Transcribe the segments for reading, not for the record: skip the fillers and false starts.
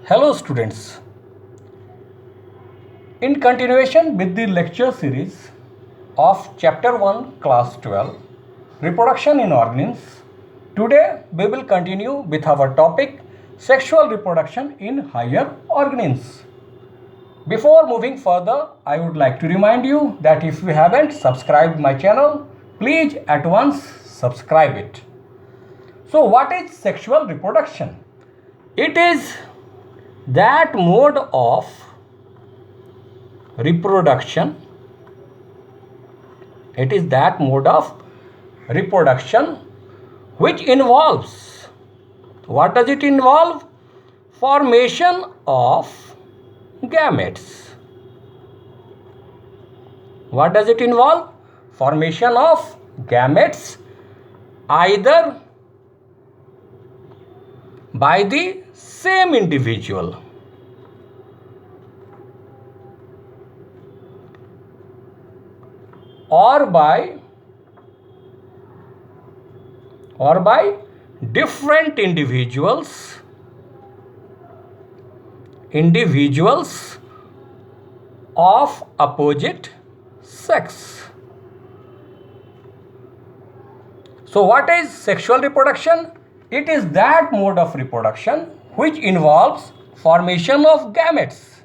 Hello students, in continuation with the lecture series of chapter 1 class 12 reproduction in organisms, today we will continue with our topic sexual reproduction in higher organisms. Before moving further, I would like to remind you that if you haven't subscribed my channel, please at once subscribe it. So what is sexual reproduction? It is that mode of reproduction which involves, what does it involve? Formation of gametes. What does it involve? Formation of gametes, either by the same individual or by different individuals of opposite sex. So what is sexual reproduction? It is that mode of reproduction which involves formation of gametes,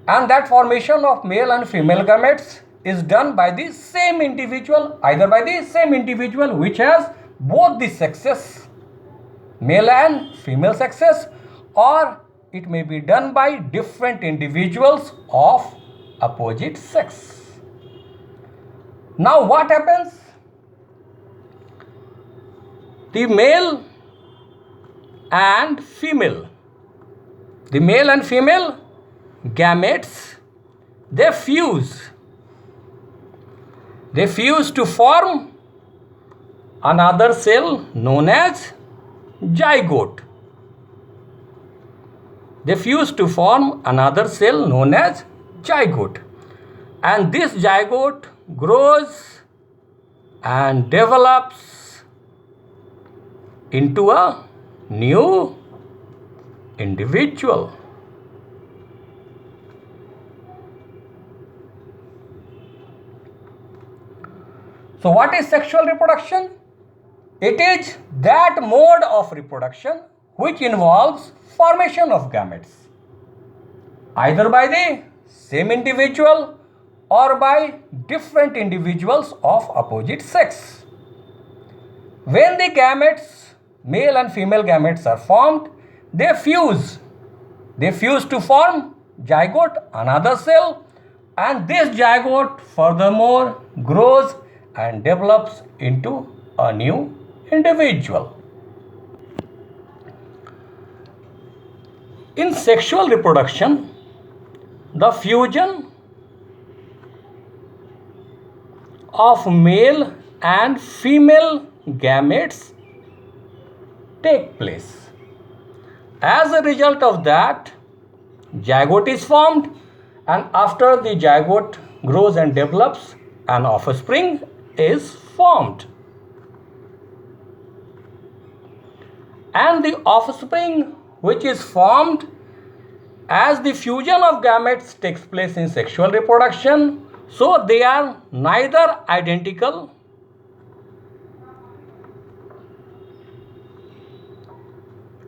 and that formation of male and female gametes is done by the same individual, either by the same individual which has both the sexes, male and female sexes, or it may be done by different individuals of opposite sex. Now what happens? The male and female gametes, they fuse to form another cell known as zygote. And this zygote grows and develops into a new individual. So what is sexual reproduction? It is that mode of reproduction which involves formation of gametes, either by the same individual or by different individuals of opposite sex. When the gametes, male and female gametes, are formed, they fuse to form zygote, another cell, and this zygote furthermore grows and develops into a new individual. In sexual reproduction, the fusion of male and female gametes take place. As a result of that, zygote is formed, and after the zygote grows and develops, an offspring is formed. And the offspring which is formed as the fusion of gametes takes place in sexual reproduction, so they are neither identical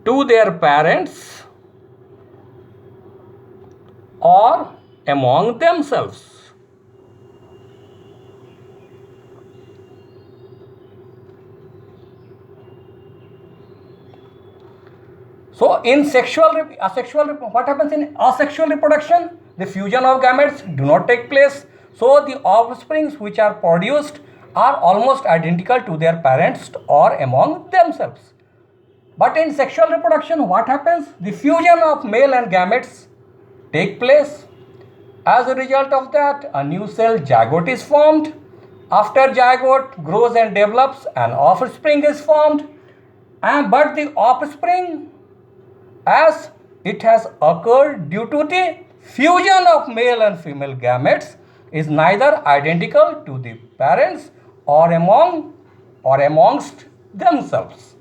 to their parents or among themselves. So in what happens in asexual reproduction? The fusion of gametes do not take place. So the offsprings which are produced are almost identical to their parents or among themselves. But in sexual reproduction, what happens? The fusion of male and gametes take place. As a result of that, a new cell zygote is formed. After zygote grows and develops, an offspring is formed. But the offspring, as it has occurred due to the fusion of male and female gametes, is neither identical to the parents or amongst themselves.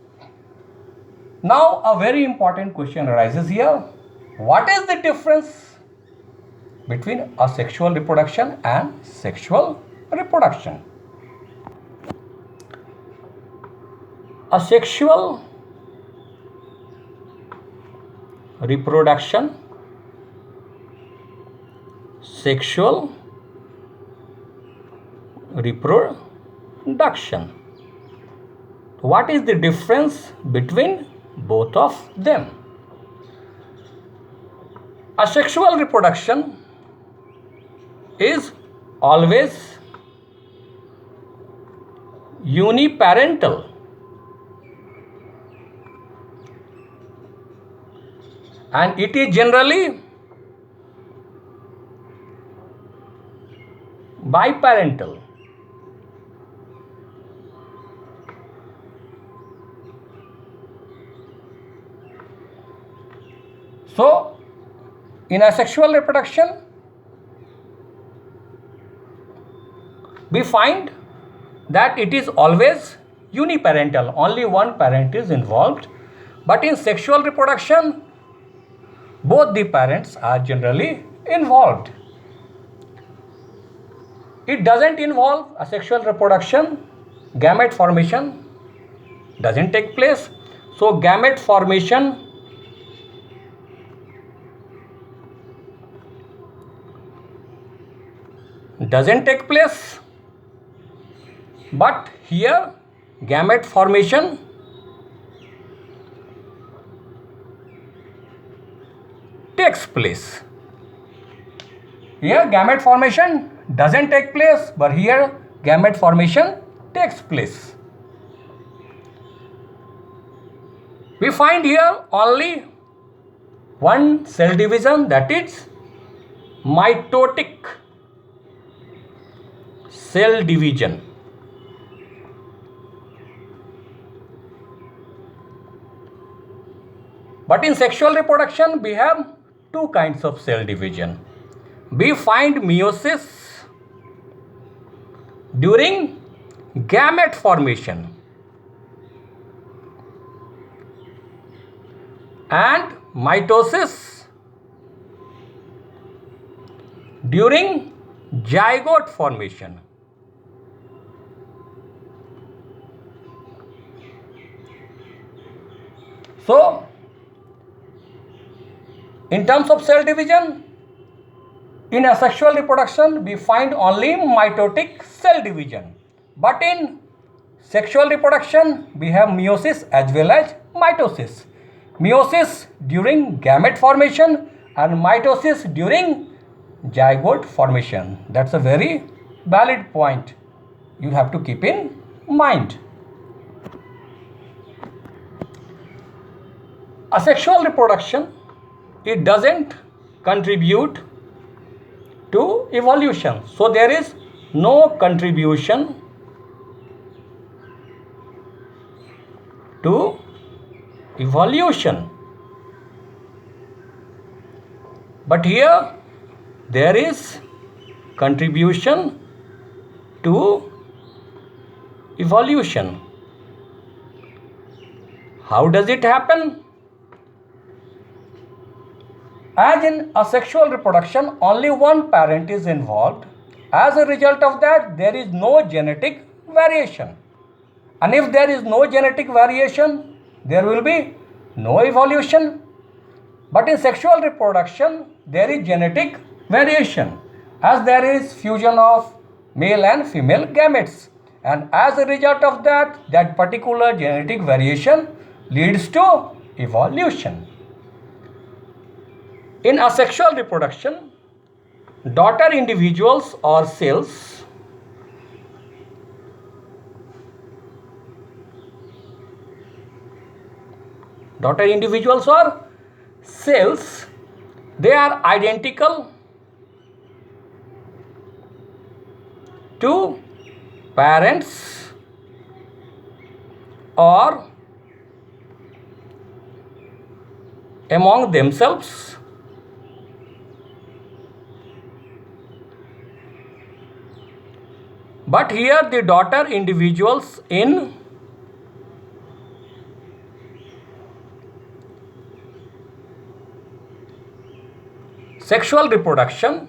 Now a very important question arises here. What is the difference between asexual reproduction and sexual reproduction? Asexual reproduction, sexual reproduction. What is the difference between both of them? Asexual reproduction is always uniparental and it is generally biparental. So, in asexual reproduction, we find that it is always uniparental, only one parent is involved. But in sexual reproduction, both the parents are generally involved. It doesn't involve asexual reproduction, gamete formation doesn't take place. So, gamete formation doesn't take place, but here gamete formation takes place. Here gamete formation doesn't take place, but here gamete formation takes place. We find here only one cell division, that is mitotic cell division. But in sexual reproduction, we have two kinds of cell division. We find meiosis during gamete formation and mitosis during zygote formation. So, in terms of cell division, in asexual reproduction, we find only mitotic cell division. But in sexual reproduction, we have meiosis as well as mitosis. Meiosis during gamete formation and mitosis during zygote formation. That's a very valid point you have to keep in mind. Asexual reproduction, it doesn't contribute to evolution. So there is no contribution to evolution. But here there is contribution to evolution. How does it happen? As in asexual reproduction, only one parent is involved. As a result of that, there is no genetic variation. And if there is no genetic variation, there will be no evolution. But in sexual reproduction, there is genetic variation, as there is fusion of male and female gametes. And as a result of that, that particular genetic variation leads to evolution. In asexual reproduction, daughter individuals or cells they are identical to parents or among themselves. But here the daughter individuals in sexual reproduction,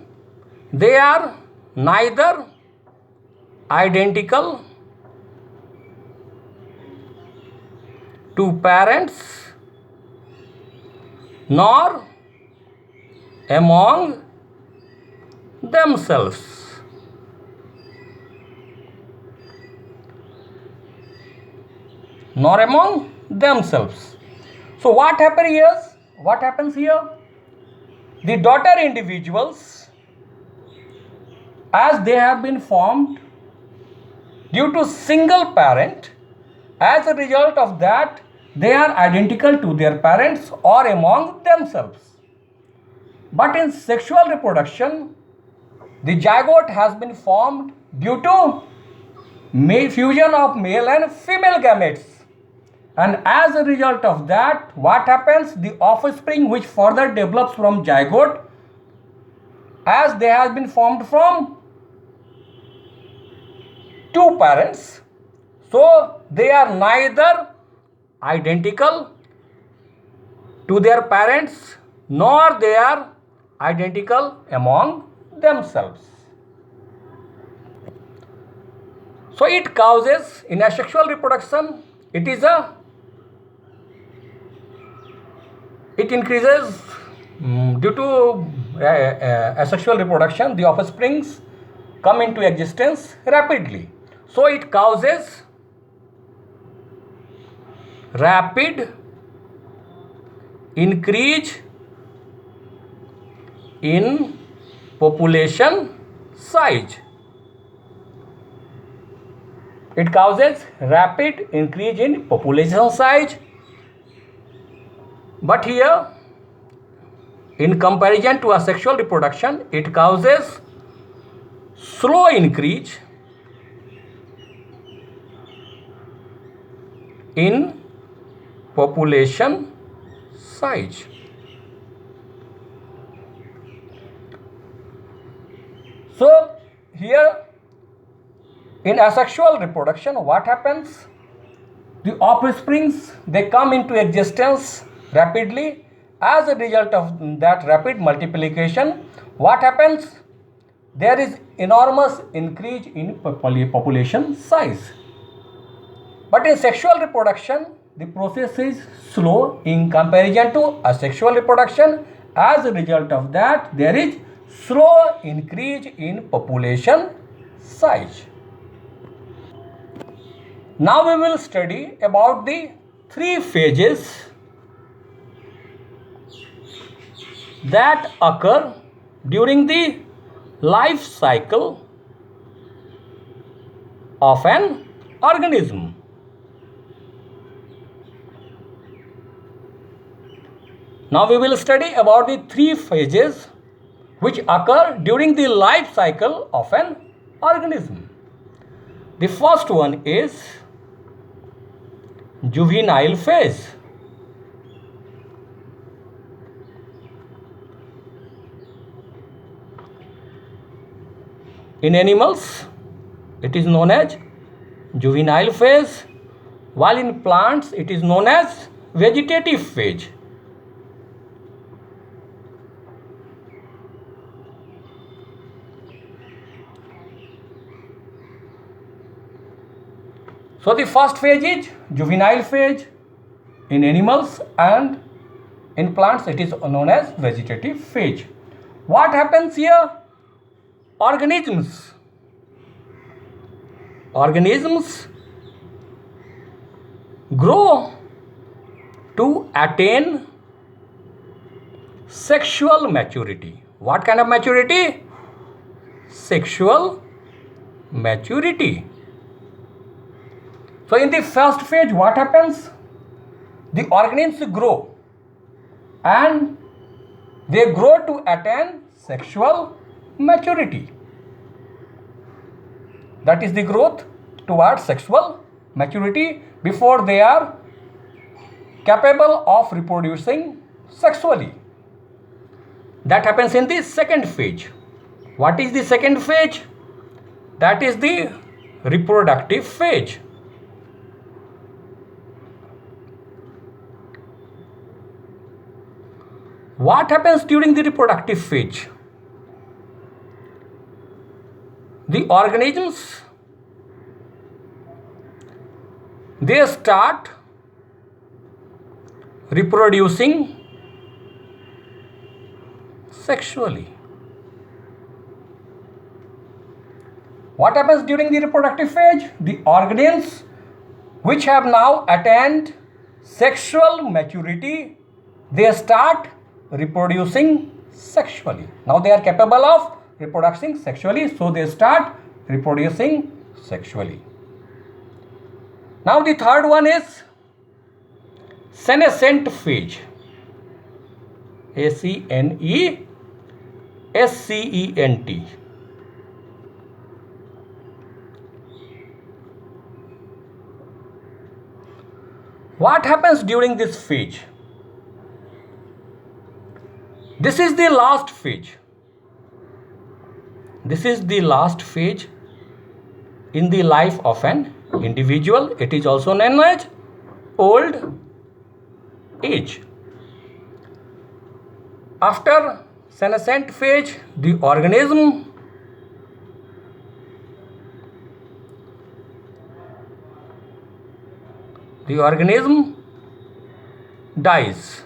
they are neither identical to parents nor among themselves. Nor among themselves. So what happens here? The daughter individuals, as they have been formed due to single parent, as a result of that, they are identical to their parents or among themselves. But in sexual reproduction, the zygote has been formed due to fusion of male and female gametes. And as a result of that, what happens? The offspring which further develops from zygote, as they have been formed from two parents, so they are neither identical to their parents nor they are identical among themselves. So it causes, in asexual reproduction, it increases due to asexual reproduction, the offsprings come into existence rapidly. So it causes rapid increase in population size. It causes rapid increase in population size. But here, in comparison to asexual reproduction, it causes slow increase in population size. So here in asexual reproduction, what happens? The offsprings, they come into existence rapidly. As a result of that rapid multiplication, what happens? There is enormous increase in population size. But in sexual reproduction, the process is slow in comparison to asexual reproduction. As a result of that, there is slow increase in population size. Now we will study about the three phases that occur during the life cycle of an organism. Now we will study about the three phases which occur during the life cycle of an organism. The first one is juvenile phase. In animals, it is known as juvenile phase, while in plants, it is known as vegetative phase. So the first phase is juvenile phase in animals, and in plants it is known as vegetative phase. What happens here? Organisms grow to attain sexual maturity. What kind of maturity? Sexual maturity. So in the first phase, what happens? The organisms grow and they grow to attain sexual maturity. That is the growth towards sexual maturity before they are capable of reproducing sexually. That happens in the second phase. What is the second phase? That is the reproductive phase. What happens during the reproductive phase? The organisms, they start reproducing sexually. What happens during the reproductive phase? The organisms which have now attained sexual maturity, they start reproducing sexually. Now they are capable of reproducing sexually, so they start reproducing sexually. Now the third one is senescent phase. SENESCENT. What happens during this phase? This is the last phase. This is the last phase in the life of an individual. It is also known as old age. After senescent phase, the organism dies.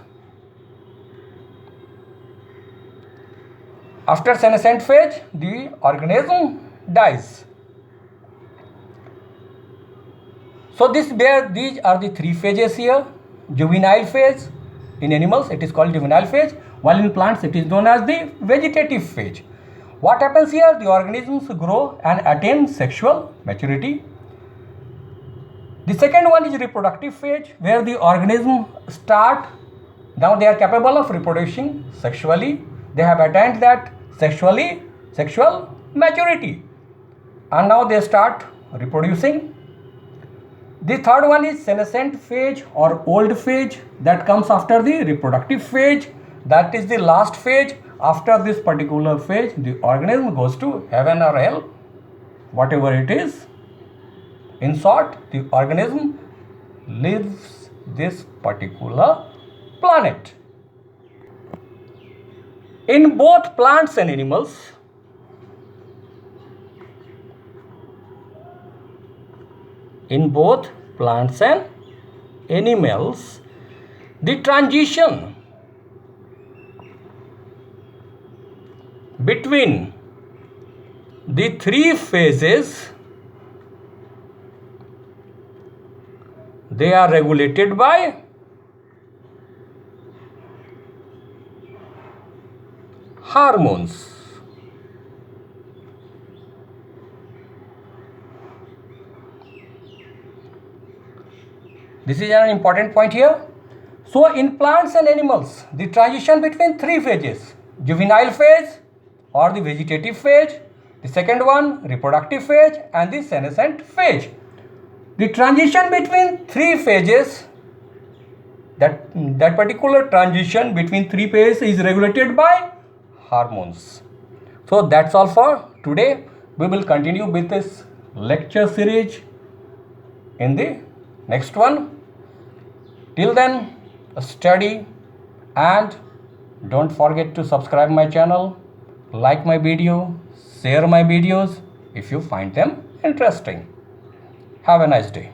After senescent phase, the organism dies. So these are the three phases here. Juvenile phase. In animals it is called juvenile phase, while in plants it is known as the vegetative phase. What happens here? The organisms grow and attain sexual maturity. The second one is reproductive phase, where the organism start, now they are capable of reproducing sexually. They have attained that sexual maturity, and now they start reproducing. The third one is senescent phase or old phase, that comes after the reproductive phase. That is the last phase. After this particular phase, the organism goes to heaven or hell, whatever it is. In short, the organism leaves this particular planet. In both plants and animals, the transition between the three phases, they are regulated by hormones. This is an important point here. So in plants and animals, the transition between three phases, juvenile phase or the vegetative phase, the second one reproductive phase, and the senescent phase. The transition between three phases, that particular transition between three phases is regulated by hormones. So that's all for today. We will continue with this lecture series in the next one. Till then, study and don't forget to subscribe my channel, like my video, share my videos if you find them interesting. Have a nice day.